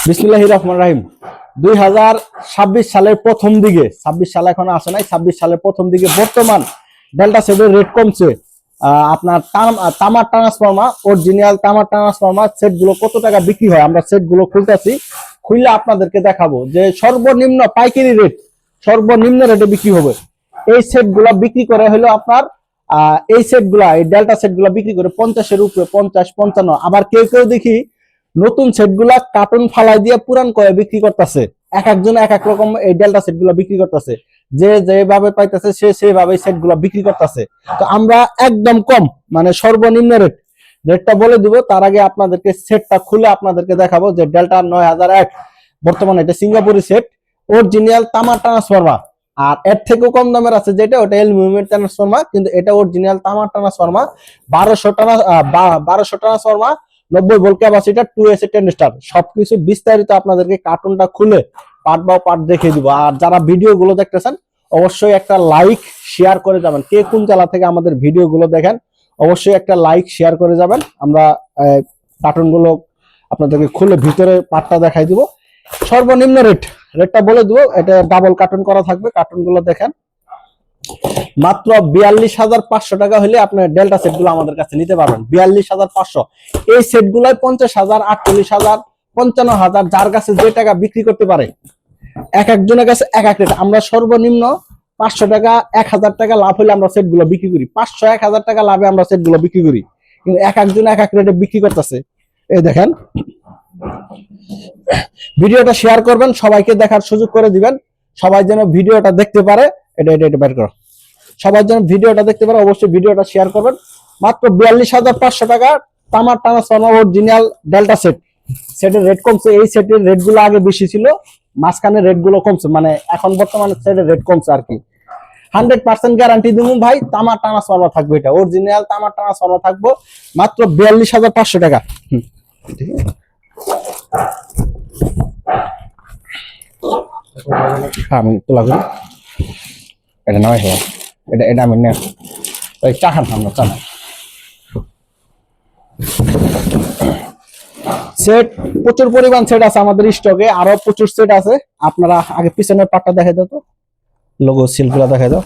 বিসমিল্লাহির রহমানির রহিম। 2026 সালের প্রথম দিকে, 26 সাল এখন আসে নাই, 26 সালের প্রথম দিকে বর্তমান ডেল্টা সেটের রেট কমছে। আপনার তামার ট্রান্সফর্মার, অরিজিনাল তামার ট্রান্সফর্মার সেট গুলো কত টাকা বিক্রি হয় আমরা সেট গুলো খুলতেছি, খুললে আপনাদেরকে দেখাবো যে সর্বনিম্ন পাইকারি রেট, সর্বনিম্ন রেটে বিক্রি হবে। এই সেট গুলা বিক্রি করে হলো আপনার এই সেট গুলা, এই ডেল্টা সেট গুলা বিক্রি করে 50-এর উপরে, 50-55। আবার কেউ কেউ দেখি নতুন সেট গুলা কার্টুন ফালাই দিয়ে পুরান করে বিক্রি করতেছে। এক একজন এক এক রকম এই ডেল্টা সেট গুলা বিক্রি করতেছে, যে যেভাবে পাইতেছে সে সেভাবে সেট গুলা বিক্রি করতেছে। তো আমরা একদম কম, মানে সর্বনিম্ন রেটটা বলে দিব। তার আগে আপনাদেরকে সেটটা খুলে আপনাদেরকে দেখাবো যে ডেল্টা 9001 বর্তমানে এটা সিঙ্গাপুরি সেট, অরিজিনাল তামার ট্রান্সফর্মার। আর এর থেকেও কম দামের আছে যেটা, ওটা অ্যালুমিনিয়াম ট্রান্সফর্মার, কিন্তু এটা অরিজিনাল তামার transformer. 1200 transformer, 90 volt capacitor, 2 AC 10 star, সবকিছু বিস্তারিত আপনাদেরকে কার্টুনটা খুলে পার্ট বাই পার্ট দেখিয়ে দিব। আর যারা ভিডিও গুলো দেখতেছেন অবশ্যই একটা লাইক শেয়ার করে যাবেন। কে কোন জেলা থেকে আমাদের ভিডিও গুলো দেখেন অবশ্যই একটা লাইক শেয়ার করে যাবেন। আমরা কার্টুন গুলো আপনাদেরকে খুলে ভিতরে পার্টটা দেখাই দিব। সর্বনিম্ন রেটটা বলে দিব, এটা ডাবল কার্টুন করা থাকবে। কার্টুন গুলো দেখেন, মাত্র 42,500 টাকা হলে আপনার ডেল্টা সেট গুলো আমাদের কাছে নিতে পারবেন। 42,500। এই সেট গুলাই 50,000, 48,000, 55,000, যার কাছে যে টাকা বিক্রি করতে পারে। এক একজনের কাছে এক এক রেট। আমরা সর্বনিম্ন 500 টাকা, 1000 টাকা লাভ হলে আমরা সেট গুলো বিক্রি করি। 500-1000 টাকা লাভে আমরা সেট গুলো বিক্রি করি, কিন্তু এক একজন এক এক রেটে বিক্রি করতেছে। এই দেখেন, ভিডিওটা শেয়ার করবেন, সবাইকে দেখার সুযোগ করে দিবেন, সবাই যেন ভিডিওটা দেখতে পারে। এটা বের করো, সবাই যেন ভিডিওটা দেখতে পারে, অবশ্যই ভিডিওটা শেয়ার করবেন। মাত্র 42,500 টাকা তামার ট্রান্সফর্মার অরিজিনাল ডেল্টা সেটের রেট কমছে। এই সেটের রেট গুলো আগে বেশি ছিল, মাঝখানে রেট গুলো কমছে, মানে এখন বর্তমানে সেটের রেট কমছে আর কি। 100% গ্যারান্টি দিব ভাই, তামার ট্রান্সফর্মার থাকবে, এটা অরিজিনাল তামার ট্রান্সফর্মার থাকবো মাত্র 42,500 টাকা। ঠিক আছে, আমি তোলা করি, এটা নয় হলো, এটা আমি নেই চা খান, আমরা চা না। সেট প্রচুর পরিমাণ সেট আছে আমাদের স্টকে, আরো প্রচুর সেট আছে। আপনারা আগে পিছনের পাটটা দেখাই দাও তো, লোগো সিলগুলা দেখাই দাও।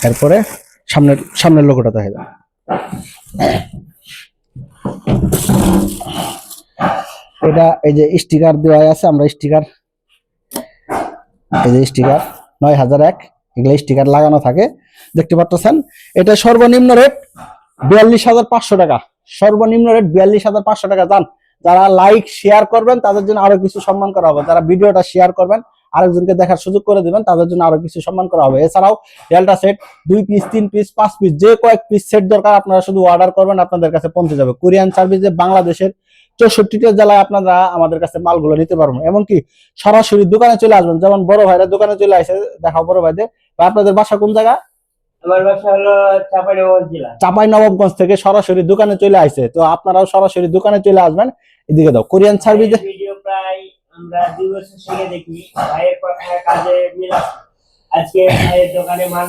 এরপরে সামনের লোগোটা দেখাই দাও। এটা এই যে স্টিকার দেওয়া আছে, আমরা স্টিকার, এই যে স্টিকার 9001, এগুলো স্টিকার লাগানো থাকে, দেখতে পাচ্ছেন। এটা সর্বনিম্ন রেট 42,500 টাকা, সর্বনিম্ন রেট 42,500 টাকা। জান, যারা লাইক শেয়ার করবেন তাদের জন্য আরো কিছু সম্মান করা হবে। যারা ভিডিওটা শেয়ার করবেন, আরেকজনকে দেখার সুযোগ করে দিবেন, তাদের জন্য আরো কিছু সম্মান করা হবে। এছাড়াও delta set 2 piece, 3 piece, 5 piece, যে কয়েক পিস সেট দরকার আপনারা শুধু অর্ডার করবেন, আপনাদের কাছে পৌঁছে যাবে। কোরিয়ান সার্ভিসে বাংলাদেশের 64টা জেলায় আপনারা আমাদের কাছে মালগুলো নিতে পারবেন। এমনকি সরাসরি দোকানে চলে আসবেন, যেমন বড় ভাইরা দোকানে চলে আসে, দেখাও বড় ভাইদের। আপনাদের বাসা কোন জায়গা? আমার বাসা হলো চাঁপাইনবাবগঞ্জ জেলা। চাঁপাইনবাবগঞ্জ থেকে সরাসরি দোকানে চলে আসে, তো আপনারাও সরাসরি দোকানে চলে আসবেন। এদিকে দাও, কোরিয়ান সার্ভিসে ভিডিও প্রায় আমরা 2 বছর থেকে দেখি, ভাইয়ের কথা কাজে মিল আছে। আজকে ভাইয়ের দোকানে মাল